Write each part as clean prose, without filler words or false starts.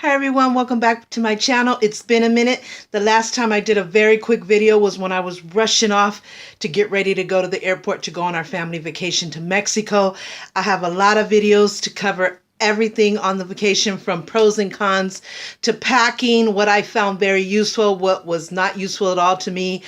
Hi everyone, welcome back to my channel. It's been a minute. The last time I did a very quick video was when I was rushing off to get ready to go to the airport to go on our family vacation to Mexico. I have a lot of videos to cover everything on the vacation, from pros and cons to packing, what I found very useful, what was not useful at all to me,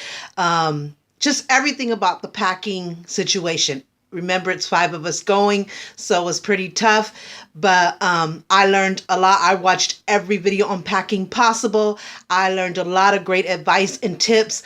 just everything about the packing situation. Remember, it's 5 of us going, so it was pretty tough, but I learned a lot. I watched every video on packing possible. I learned a lot of great advice and tips.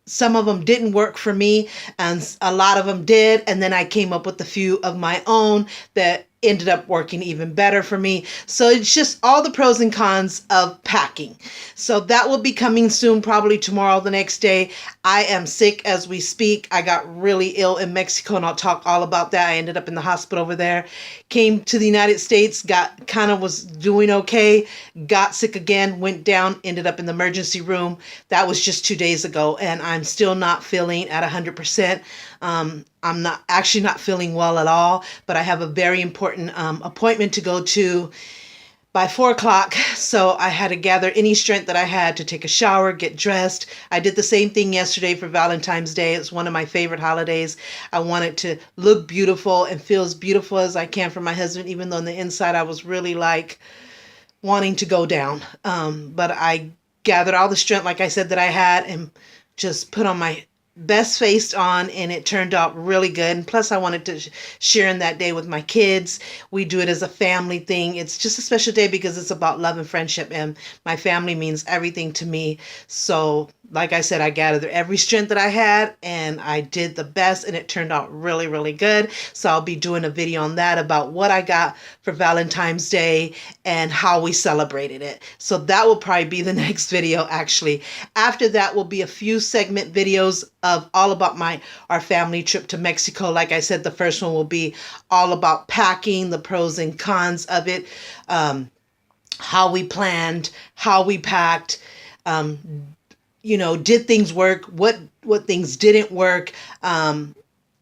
Some of them didn't work for me, and a lot of them did, and then I came up with a few of my own that ended up working even better for me. So it's just all the pros and cons of packing. So that will be coming soon, probably tomorrow, the next day. I am sick as we speak. I got really ill in Mexico, and I'll talk all about that. I ended up in the hospital over there, came to the United States, was doing okay, got sick again, went down, ended up in the emergency room. That was just 2 days ago, and I'm still not feeling at 100%. I'm not feeling well at all, but I have a very important appointment to go to by 4 o'clock. So I had to gather any strength that I had to take a shower, get dressed. I did the same thing yesterday for Valentine's Day. It's one of my favorite holidays. I wanted to look beautiful and feel as beautiful as I can for my husband, even though on the inside I was really like wanting to go down. But I gathered all the strength, like I said, that I had, and just put on my best face on, and it turned out really good. And plus I wanted to share in that day with my kids. We do it as a family thing. It's just a special day because it's about love and friendship, and my family means everything to me. So like I said, I gathered every strength that I had, and I did the best, and it turned out really, really good. So I'll be doing a video on that, about what I got for Valentine's Day and how we celebrated it. So that will probably be the next video, actually. After that will be a few segment videos of all about our family trip to Mexico. Like I said, the first one will be all about packing, the pros and cons of it, how we planned, how we packed, did things work, what things didn't work,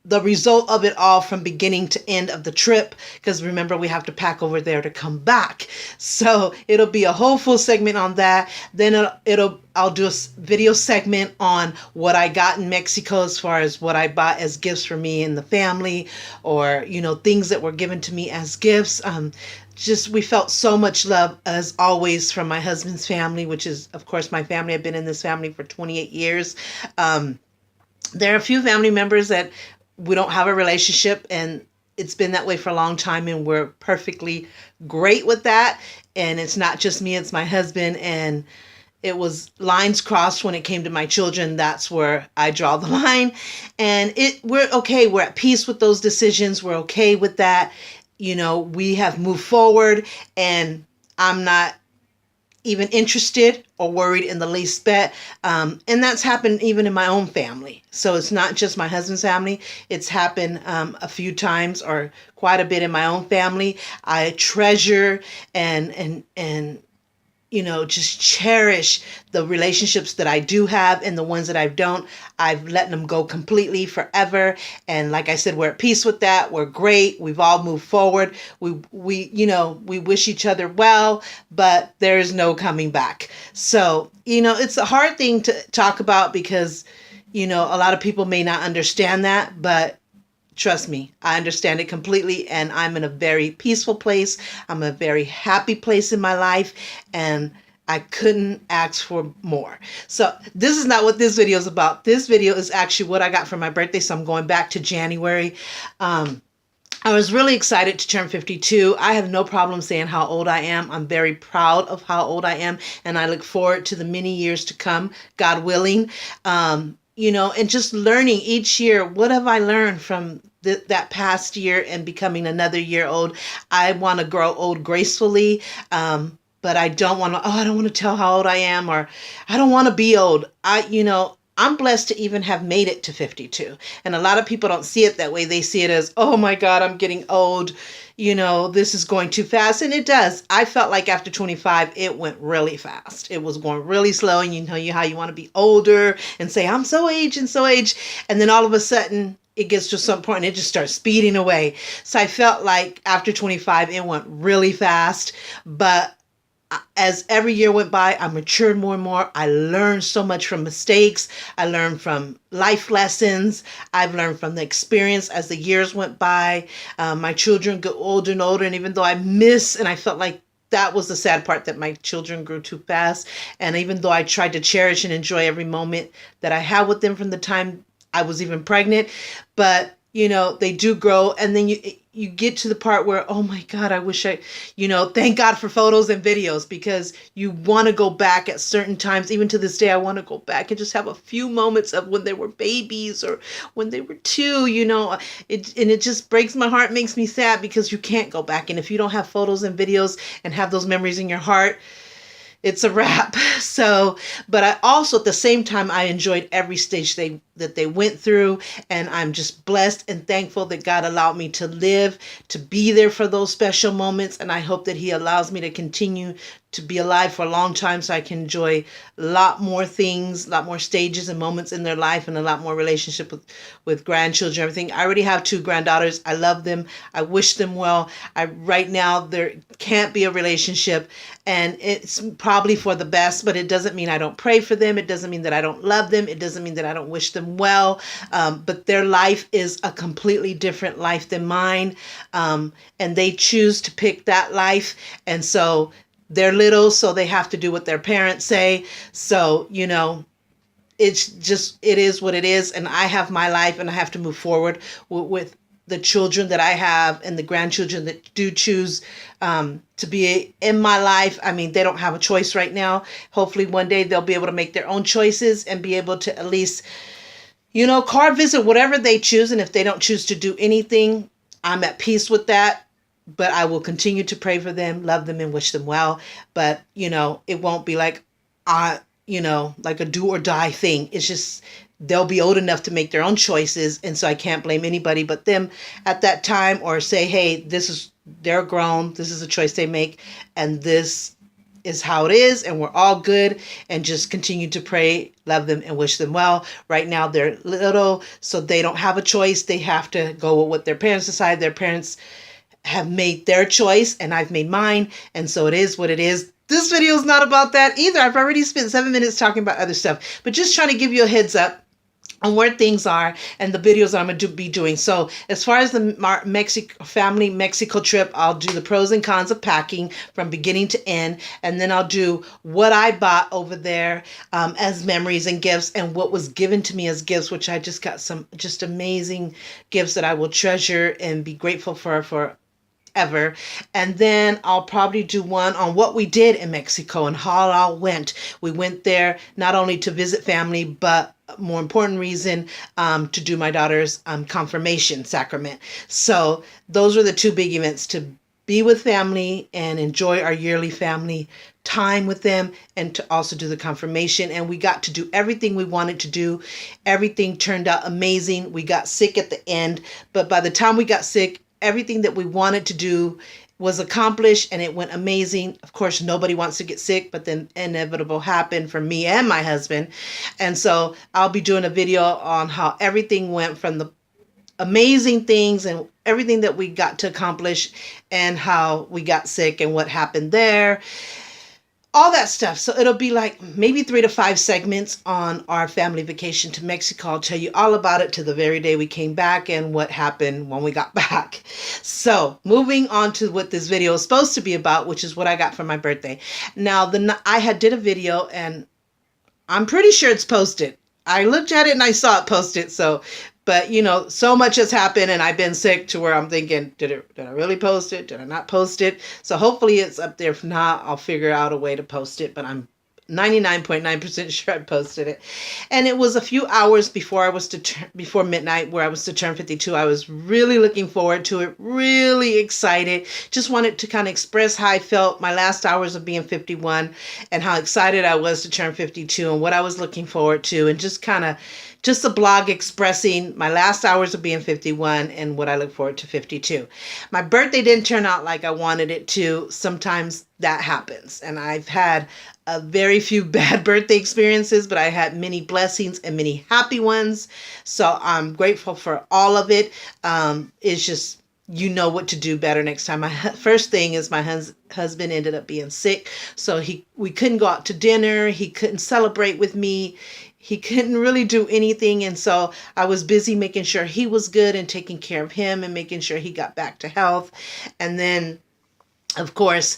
the result of it all from beginning to end of the trip, because remember, we have to pack over there to come back. So it'll be a whole full segment on that. Then I'll do a video segment on what I got in Mexico, as far as what I bought as gifts for me and the family, or things that were given to me as gifts. We felt so much love, as always, from my husband's family, which is, of course, my family. I've been in this family for 28 years. There are a few family members that we don't have a relationship, and it's been that way for a long time, and we're perfectly great with that. And it's not just me, it's my husband, and it was lines crossed when it came to my children. That's where I draw the line, and we're okay. We're at peace with those decisions. We're okay with that. We have moved forward, and I'm not even interested or worried in the least bit. And that's happened even in my own family. So it's not just my husband's family. It's happened a few times, or quite a bit, in my own family. I treasure and just cherish the relationships that I do have, and the ones that I don't, I've let them go completely forever. And like I said, we're at peace with that. We're great. We've all moved forward. We wish each other well, but there's no coming back. So, it's a hard thing to talk about, because, a lot of people may not understand that, but trust me, I understand it completely, and I'm in a very peaceful place. I'm in a very happy place in my life, and I couldn't ask for more. So this is not what this video is about. This video is actually what I got for my birthday, so I'm going back to January. I was really excited to turn 52. I have no problem saying how old I am. I'm very proud of how old I am, and I look forward to the many years to come, God willing. And just learning each year, what have I learned from that past year and becoming another year old. I want to grow old gracefully, but I don't want to tell how old I am, or I don't want to be old. I'm blessed to even have made it to 52. And a lot of people don't see it that way. They see it as, oh my God, I'm getting old. This is going too fast. And it does. I felt like after 25, it went really fast. It was going really slow. And how you want to be older and say, I'm so aged and so aged. And then all of a sudden, it gets to some point and it just starts speeding away. So I felt like after 25, it went really fast. But as every year went by, I matured more and more. I learned so much from mistakes. I learned from life lessons. I've learned from the experience as the years went by. My children got older and older, and even though I miss, and I felt like that was the sad part, that my children grew too fast. And even though I tried to cherish and enjoy every moment that I had with them from the time I was even pregnant, but they do grow, and then you get to the part where, oh my God, I wish thank God for photos and videos, because you want to go back at certain times. Even to this day, I want to go back and just have a few moments of when they were babies or when they were two, it just breaks my heart, makes me sad, because you can't go back. And if you don't have photos and videos and have those memories in your heart, it's a wrap. So, but I also, at the same time, I enjoyed every stage that they went through, and I'm just blessed and thankful that God allowed me to live, to be there for those special moments, and I hope that He allows me to continue to be alive for a long time, so I can enjoy a lot more things, a lot more stages and moments in their life, and a lot more relationship with grandchildren, everything. I already have 2 granddaughters. I love them. I wish them well. Right now, there can't be a relationship, and it's probably for the best, but it doesn't mean I don't pray for them. It doesn't mean that I don't love them. It doesn't mean that I don't wish them well. But their life is a completely different life than mine. And they choose to pick that life. And so they're little, so they have to do what their parents say. So, it is what it is. And I have my life, and I have to move forward with the children that I have and the grandchildren that do choose to be in my life. I mean, they don't have a choice right now. Hopefully one day they'll be able to make their own choices and be able to at least, car visit, whatever they choose. And if they don't choose to do anything, I'm at peace with that. But I will continue to pray for them, love them, and wish them well. But, it won't be like a do or die thing. It's just, they'll be old enough to make their own choices. And so I can't blame anybody but them at that time, or say, hey, they're grown. This is a choice they make. And this is how it is. And we're all good. And just continue to pray, love them, and wish them well. Right now they're little, so they don't have a choice. They have to go with what their parents decide. Their parents have made their choice, and I've made mine. And so it is what it is. This video is not about that either. I've already spent 7 minutes talking about other stuff, but just trying to give you a heads up on where things are and the videos I'm going to be doing. So as far as the family Mexico trip, I'll do the pros and cons of packing from beginning to end. And then I'll do what I bought over there as memories and gifts, and what was given to me as gifts, which I just got some just amazing gifts that I will treasure and be grateful for ever. And then I'll probably do one on what we did in Mexico and how it all went. We went there not only to visit family, but more important reason, to do my daughter's confirmation sacrament. So those are the 2 big events: to be with family and enjoy our yearly family time with them, and to also do the confirmation. And we got to do everything we wanted to do. Everything turned out amazing. We got sick at the end, but by the time we got sick, everything that we wanted to do was accomplished, and it went amazing. Of course, nobody wants to get sick, but then inevitable happened for me and my husband. And so I'll be doing a video on how everything went, from the amazing things and everything that we got to accomplish, and how we got sick and what happened there. All that stuff. So it'll be like maybe 3 to 5 segments on our family vacation to Mexico. I'll tell you all about it to the very day we came back and what happened when we got back. So moving on to what this video is supposed to be about, which is what I got for my birthday. Now, I did a video, and I'm pretty sure it's posted. I looked at it and I saw it posted. So, but so much has happened, and I've been sick to where I'm thinking, did I really post it? Did I not post it? So hopefully it's up there. If not, I'll figure out a way to post it, but I'm 99.9% sure I posted it. And it was a few hours before before midnight, where I was to turn 52. I was really looking forward to it, really excited. Just wanted to kind of express how I felt my last hours of being 51, and how excited I was to turn 52, and what I was looking forward to, and just a blog expressing my last hours of being 51 and what I look forward to 52. My birthday didn't turn out like I wanted it to. Sometimes that happens. And I've had a very few bad birthday experiences, but I had many blessings and many happy ones. So I'm grateful for all of it. It's just, you know what to do better next time. My first thing is my husband ended up being sick, so we couldn't go out to dinner. He couldn't celebrate with me. He couldn't really do anything, and so I was busy making sure he was good and taking care of him and making sure he got back to health. And then, of course,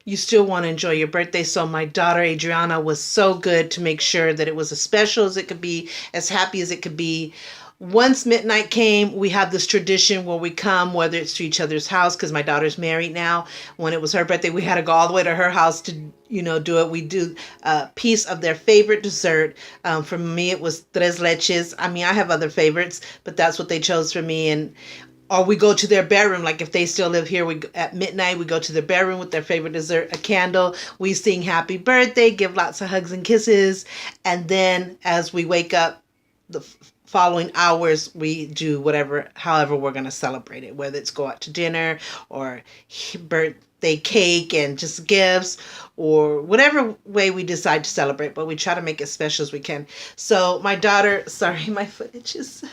you still want to enjoy your birthday. So my daughter Adriana was so good to make sure that it was as special as it could be, as happy as it could be. Once midnight came, we have this tradition where we come, whether it's to each other's house, because my daughter's married now. When it was her birthday, we had to go all the way to her house to, do it. We do a piece of their favorite dessert. For me, it was tres leches. I mean, I have other favorites, but that's what they chose for me. And or we go to their bedroom, like if they still live here, we at midnight we go to their bedroom with their favorite dessert, a candle. We sing happy birthday, give lots of hugs and kisses, and then as we wake up the following hours, we do however we're going to celebrate it, whether it's go out to dinner or birthday cake and just gifts, or whatever way we decide to celebrate, but we try to make it special as we can. So my daughter, sorry, my footage is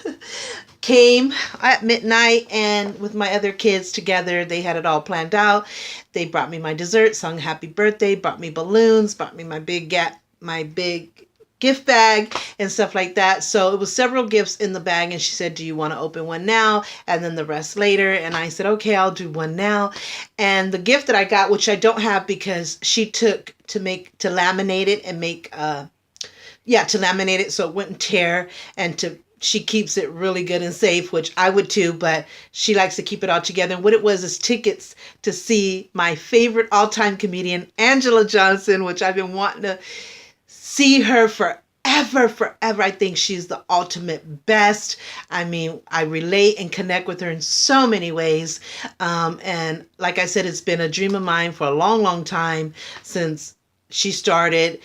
came at midnight, and with my other kids together, they had it all planned out. They brought me my dessert, sung happy birthday, brought me balloons, brought me my big gift bag and stuff like that. So it was several gifts in the bag, and she said, do you want to open one now and then the rest later? And I said, okay, I'll do one now. And the gift that I got, which I don't have because she took to laminate it and to laminate it so it wouldn't tear, and she keeps it really good and safe, which I would too, but she likes to keep it all together. And what it was is tickets to see my favorite all-time comedian, Angela Johnson, which I've been wanting to see her forever. I think she's the ultimate best. I mean, I relate and connect with her in so many ways. And like I said, it's been a dream of mine for a long, long time since she started,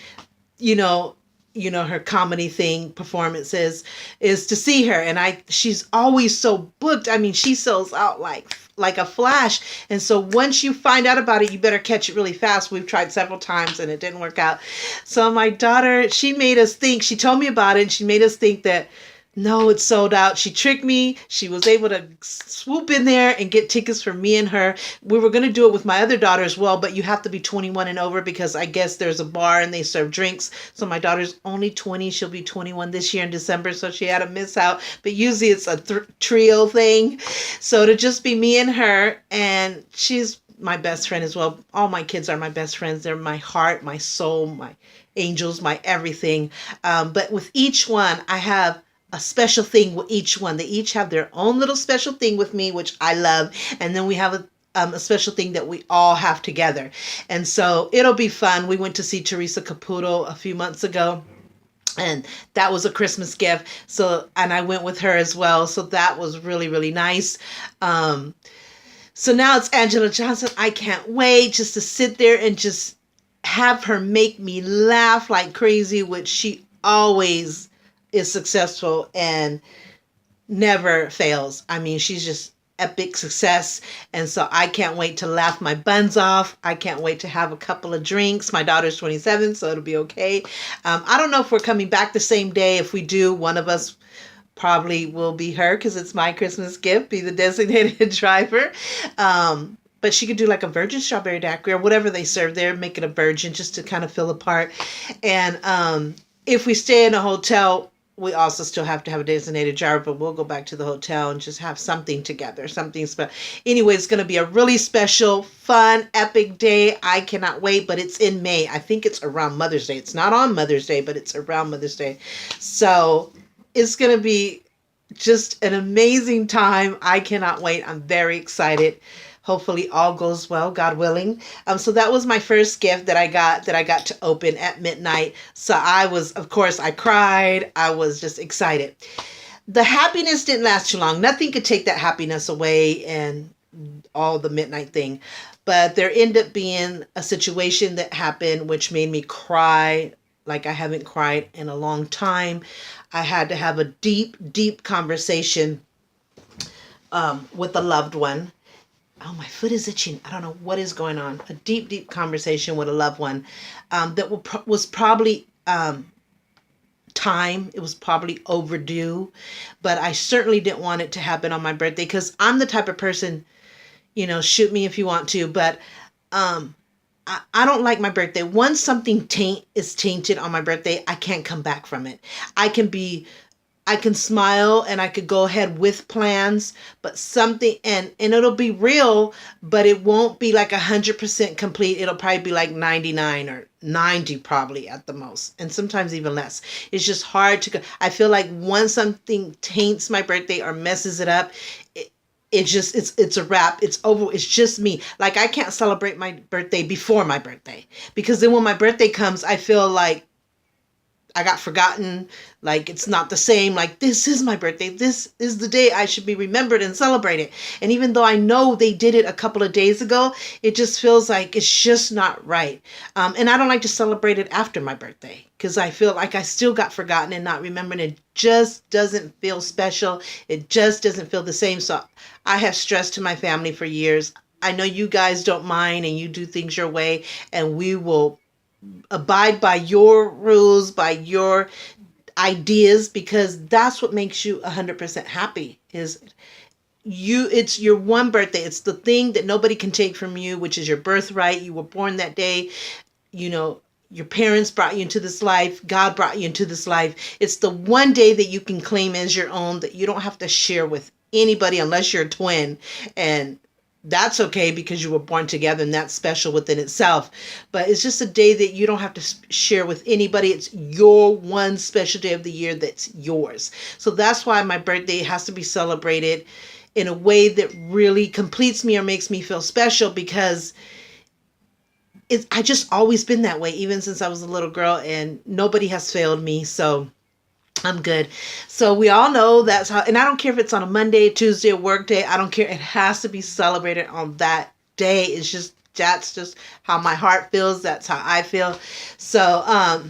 her comedy thing, performances, is to see her. And she's always so booked. I mean, she sells out like a flash. And so once you find out about it, you better catch it really fast. We've tried several times and it didn't work out. So my daughter, she told me about it, and she made us think that, no, it's sold out. She tricked me. She was able to swoop in there and get tickets for me and her. We were going to do it with my other daughter as well, but you have to be 21 and over because I guess there's a bar and they serve drinks. So my daughter's only 20. She'll be 21 this year in December, so she had to miss out. But usually it's a trio thing. So to just be me and her, and she's my best friend as well. All my kids are my best friends. They're my heart, my soul, my angels, my everything. But with each one, I have a special thing with each one. They each have their own little special thing with me, which I love. And then we have a special thing that we all have together. And so it'll be fun. We went to see Teresa Caputo a few months ago, and that was a Christmas gift. So, and I went with her as well. So that was really, really nice. So now it's Angela Johnson. I can't wait just to sit there and just have her make me laugh like crazy, which she always is successful and never fails. I mean, she's just epic success. And so I can't wait to laugh my buns off. I can't wait to have a couple of drinks. My daughter's 27, so it'll be okay. I don't know if we're coming back the same day. If we do, one of us probably will be her, because it's my Christmas gift, be the designated driver. But she could do like a virgin strawberry daiquiri or whatever they serve there, make it a virgin just to kind of fill a part. And if we stay in a hotel, we also still have to have a designated driver, but we'll go back to the hotel and just have something together, something special. Anyway, it's going to be a really special, fun, epic day. I cannot wait, but it's in May. I think it's around Mother's Day. It's not on Mother's Day, but it's around Mother's Day. So it's going to be just an amazing time. I cannot wait. I'm very excited. Hopefully all goes well, God willing. So that was my first gift that I got to open at midnight. So of course, I cried. I was just excited. The happiness didn't last too long. Nothing could take that happiness away and all the midnight thing. But there ended up being a situation that happened which made me cry like I haven't cried in a long time. I had to have a deep, deep conversation with a loved one. Oh, my foot is itching. I don't know what is going on. A deep, deep conversation with a loved one that was probably time. It was probably overdue, but I certainly didn't want it to happen on my birthday because I'm the type of person, shoot me if you want to, but um, I don't like my birthday. Once something is tainted on my birthday, I can't come back from it. I can be I can smile and I could go ahead with plans, but something and it'll be real, but it won't be like 100% complete. It'll probably be like 99 or 90 probably at the most, and sometimes even less. It's just hard to. I feel like once something taints my birthday or messes it up, it's a wrap. It's over. It's just me. Like I can't celebrate my birthday before my birthday because then when my birthday comes, I feel like I got forgotten, like it's not the same, like this is my birthday, this is the day I should be remembered and celebrated. And even though I know they did it a couple of days ago, it just feels like it's just not right. And I don't like to celebrate it after my birthday because I feel like I still got forgotten and not remembered. It just doesn't feel special. It just doesn't feel the same. So I have stressed to my family for years. I know you guys don't mind and you do things your way, and we will abide by your rules, by your ideas, because that's what makes you 100% happy. Is you It's your one birthday. It's the thing that nobody can take from you, which is your birthright. You were born that day. You know, your parents brought you into this life. God brought you into this life. It's the one day that you can claim as your own, that you don't have to share with anybody unless you're a twin, and that's okay because you were born together and that's special within itself. But it's just a day that you don't have to share with anybody. It's your one special day of the year that's yours. So that's why my birthday has to be celebrated in a way that really completes me or makes me feel special, because I just always been that way even since I was a little girl, and nobody has failed me. So I'm good. So we all know that's how, and I don't care if it's on a Monday, Tuesday, a work day. I don't care. It has to be celebrated on that day. That's just how my heart feels. That's how I feel. So,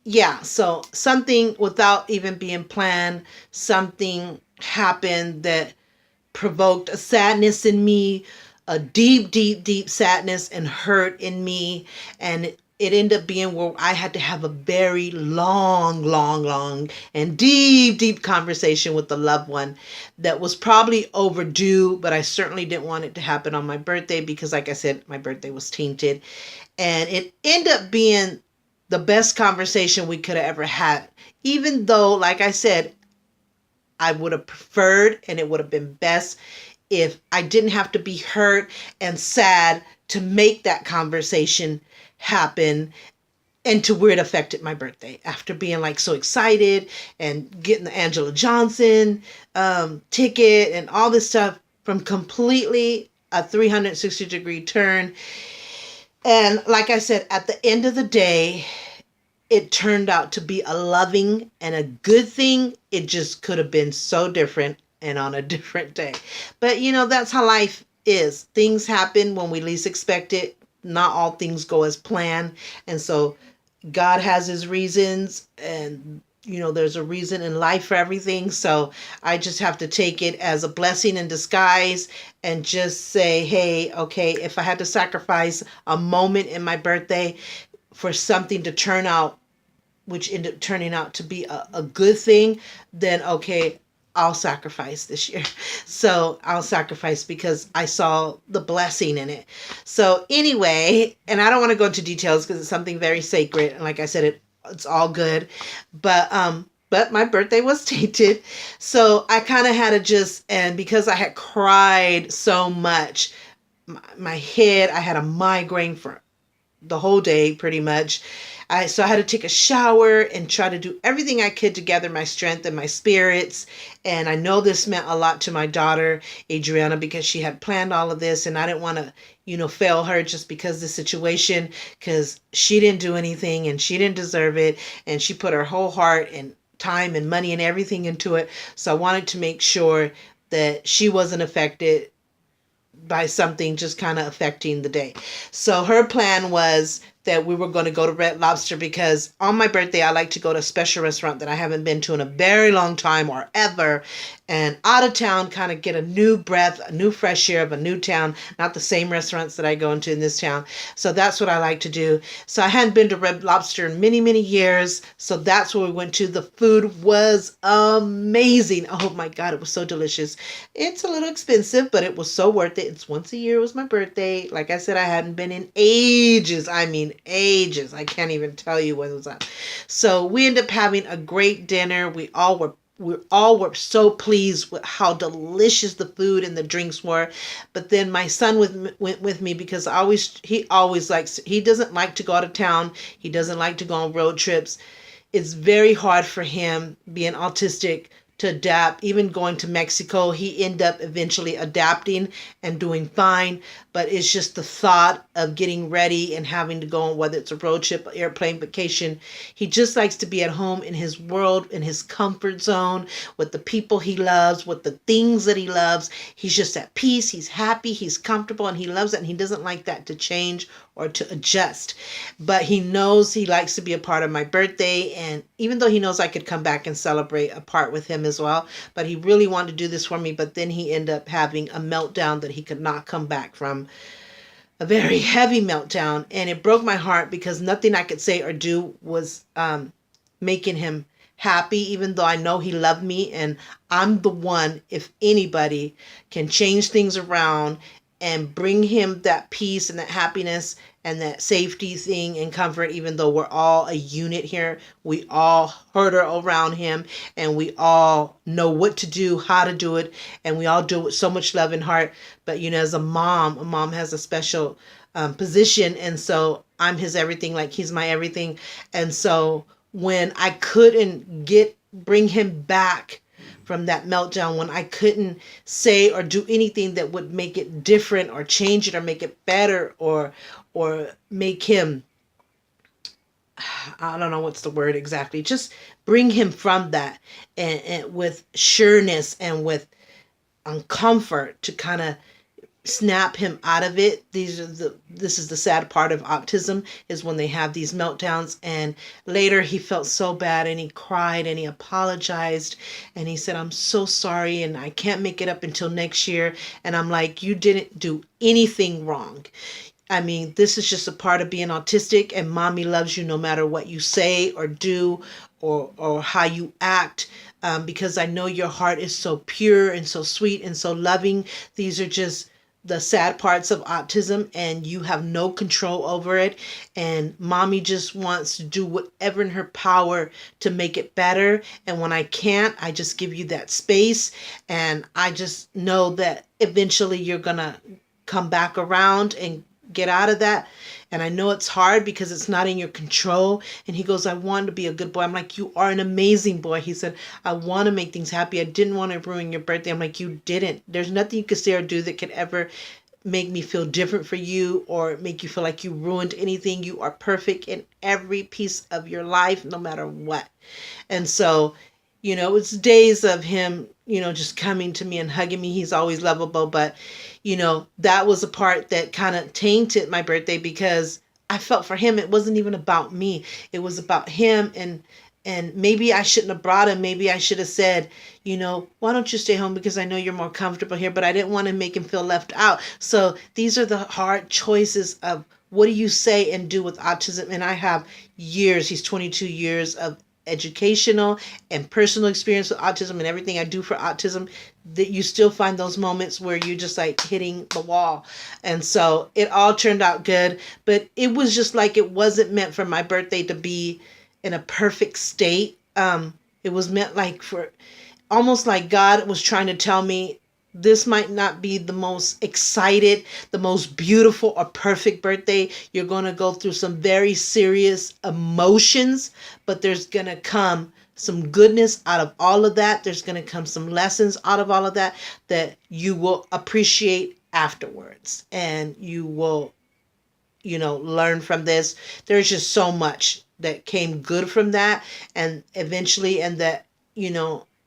yeah. So something without even being planned, something happened that provoked a sadness in me, a deep, deep, deep sadness and hurt in me. And it ended up being where I had to have a very long, long, long and deep, deep conversation with the loved one that was probably overdue, but I certainly didn't want it to happen on my birthday because, like I said, my birthday was tainted. And it ended up being the best conversation we could have ever had, even though, like I said, I would have preferred and it would have been best if I didn't have to be hurt and sad to make that conversation happen, and to where it affected my birthday after being like so excited and getting the Angela Johnson ticket and all this stuff, from completely a 360-degree turn. And like I said, at the end of the day, it turned out to be a loving and a good thing. It just could have been so different and on a different day. But that's how life is. Things happen when we least expect it. Not all things go as planned. And so God has his reasons, and there's a reason in life for everything. So I just have to take it as a blessing in disguise and just say, hey, okay, if I had to sacrifice a moment in my birthday for something to turn out, which ended up turning out to be a good thing, then okay, I'll sacrifice this year. So I'll sacrifice because I saw the blessing in it. So anyway, and I don't want to go into details because it's something very sacred. And like I said, it's all good. But my birthday was tainted. So I kind of had to and because I had cried so much, my head, I had a migraine for the whole day pretty much. So I had to take a shower and try to do everything I could to gather my strength and my spirits. And I know this meant a lot to my daughter, Adriana, because she had planned all of this, and I didn't want to, fail her just because of the situation, because she didn't do anything and she didn't deserve it. And she put her whole heart and time and money and everything into it. So I wanted to make sure that she wasn't affected by something just kind of affecting the day. So her plan was that we were going to go to Red Lobster because on my birthday, I like to go to a special restaurant that I haven't been to in a very long time or ever. and out of town, kind of get a new breath, a new fresh air of a new town, not the same restaurants that I go into in this town. So that's what I like to do. So I hadn't been to Red Lobster in many, many years. So that's where we went to. The food was amazing. Oh my God, it was so delicious. It's a little expensive, but it was so worth it. It's once a year. It was my birthday. Like I said, I hadn't been in ages. I mean, ages. I can't even tell you when it was up. So we ended up having a great dinner. We all were so pleased with how delicious the food and the drinks were. But then my son went with me because he doesn't like to go out of town. He doesn't like to go on road trips. It's very hard for him being autistic to adapt. Even going to Mexico, he ended up eventually adapting and doing fine. But it's just the thought of getting ready and having to go on, whether it's a road trip, airplane vacation. He just likes to be at home in his world, in his comfort zone, with the people he loves, with the things that he loves. He's just at peace. He's happy. He's comfortable, and he loves it. And he doesn't like that to change or to adjust. But he knows he likes to be a part of my birthday. And even though he knows I could come back and celebrate a part with him as well, but he really wanted to do this for me. But then he ended up having a meltdown that he could not come back from, a very heavy meltdown. And it broke my heart because nothing I could say or do was making him happy, even though I know he loved me. And I'm the one, if anybody can change things around and bring him that peace and that happiness and that safety thing and comfort, even though we're all a unit here. We all herd around him, and we all know what to do, how to do it, and we all do it with so much love and heart. But, as a mom has a special position, and so I'm his everything, like he's my everything. And so when I couldn't bring him back from that meltdown, when I couldn't say or do anything that would make it different or change it or make it better or make him, I don't know what's the word exactly, just bring him from that and with sureness and with comfort to kind of snap him out of it. This is the sad part of autism, is when they have these meltdowns. And later he felt so bad and he cried and he apologized and he said, "I'm so sorry and I can't make it up until next year." And I'm like, you didn't do anything wrong. I mean, this is just a part of being autistic, and mommy loves you no matter what you say or do or how you act, because I know your heart is so pure and so sweet and so loving. These are just the sad parts of autism, and you have no control over it. And mommy just wants to do whatever in her power to make it better. And when I can't, I just give you that space. And I just know that eventually you're going to come back around and get out of that. And I know it's hard because it's not in your control. And he goes, "I want to be a good boy." I'm like, "You are an amazing boy." He said, "I want to make things happy. I didn't want to ruin your birthday." I'm like, "You didn't. There's nothing you could say or do that could ever make me feel different for you or make you feel like you ruined anything. You are perfect in every piece of your life, no matter what." And so, it's days of him, just coming to me and hugging me. He's always lovable, but that was a part that kind of tainted my birthday because I felt for him, it wasn't even about me. It was about him. And maybe I shouldn't have brought him. Maybe I should have said, "Why don't you stay home because I know you're more comfortable here." But I didn't want to make him feel left out. So these are the hard choices of what do you say and do with autism. And I have he's 22 years of educational and personal experience with autism, and everything I do for autism, that you still find those moments where you're just like hitting the wall. And so it all turned out good, but it was just like, it wasn't meant for my birthday to be in a perfect state. It was meant like for almost like God was trying to tell me, this might not be the most excited, the most beautiful or perfect birthday. You're going to go through some very serious emotions, but there's going to come some goodness out of all of that. There's going to come some lessons out of all of that you will appreciate afterwards. And you will, learn from this. There's just so much that came good from that. And eventually, and that,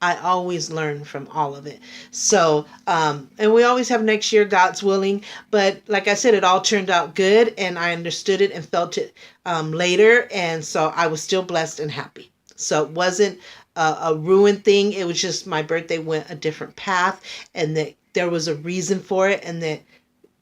I always learn from all of it. So, and we always have next year, God's willing. But like I said, it all turned out good, and I understood it and felt it later. And so I was still blessed and happy. So it wasn't a ruined thing. It was just my birthday went a different path, and that there was a reason for it, and that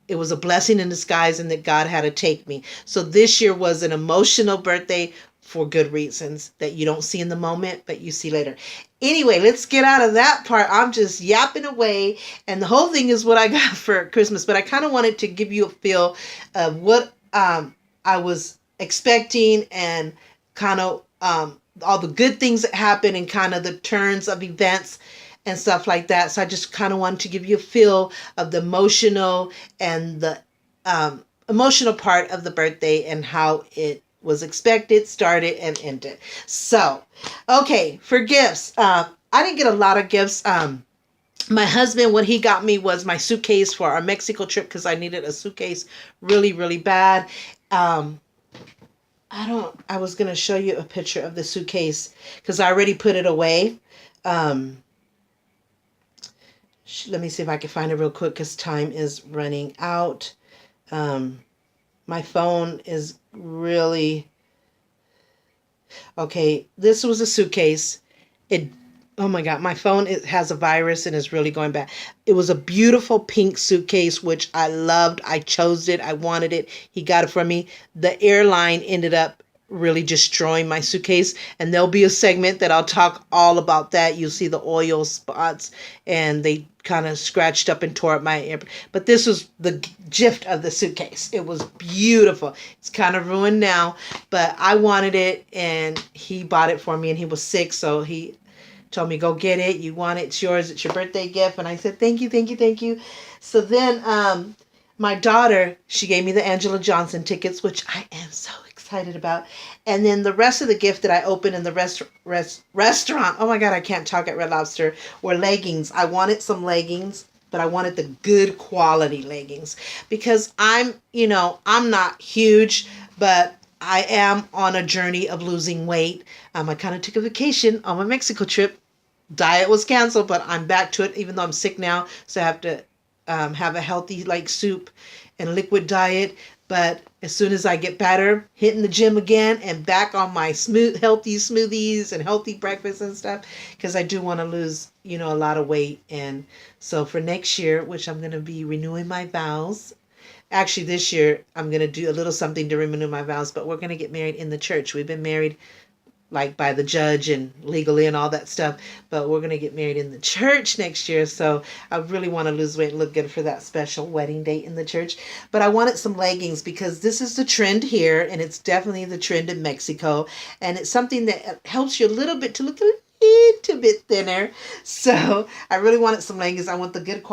it was a blessing in disguise, and that God had to take me. So this year was an emotional birthday for good reasons that you don't see in the moment, but you see later. Anyway, let's get out of that part. I'm just yapping away, and the whole thing is what I got for Christmas. But I kind of wanted to give you a feel of what I was expecting, and kind of all the good things that happen, and kind of the turns of events and stuff like that. So I just kind of wanted to give you a feel of the emotional and the emotional part of the birthday, and how it was expected, started, and ended. So, okay, for gifts, I didn't get a lot of gifts. My husband, what he got me was my suitcase for our Mexico trip, because I needed a suitcase really, really bad. I was going to show you a picture of the suitcase because I already put it away. Let me see if I can find it real quick because time is running out. My phone is really... Okay, this was a suitcase. It, oh my God, my phone, it has a virus and is really going bad. It was a beautiful pink suitcase, which I loved. I chose it. I wanted it. He got it for me. The airline ended up really destroying my suitcase, and there'll be a segment that I'll talk all about that. You'll see the oil spots, and they kind of scratched up and tore up my air. But this was the gift of the suitcase. It was beautiful. It's kind of ruined now, but I wanted it, and he bought it for me, and he was sick, so he told me, go get it. You want it. It's yours. It's your birthday gift. And I said, thank you, thank you, thank you. So then my daughter, she gave me the Angela Johnson tickets, which I am so excited about. And then the rest of the gift that I opened in the restaurant, oh my God, I can't talk, at Red Lobster, were leggings. I wanted some leggings, but I wanted the good quality leggings, because I'm not huge, but I am on a journey of losing weight. I kind of took a vacation on my Mexico trip. Diet was canceled, but I'm back to it, even though I'm sick now. So I have to have a healthy, like, soup and liquid diet. But as soon as I get better, hitting the gym again and back on my healthy smoothies and healthy breakfast and stuff, because I do want to lose, a lot of weight. And so for next year, which I'm going to be renewing my vows. Actually, this year, I'm going to do a little something to renew my vows, but we're going to get married in the church. We've been married like by the judge and legally and all that stuff, but we're going to get married in the church next year. So I really want to lose weight and look good for that special wedding date in the church. But I wanted some leggings because this is the trend here, and it's definitely the trend in Mexico. And it's something that helps you a little bit to look a little bit thinner. So I really wanted some leggings. I want the good quality.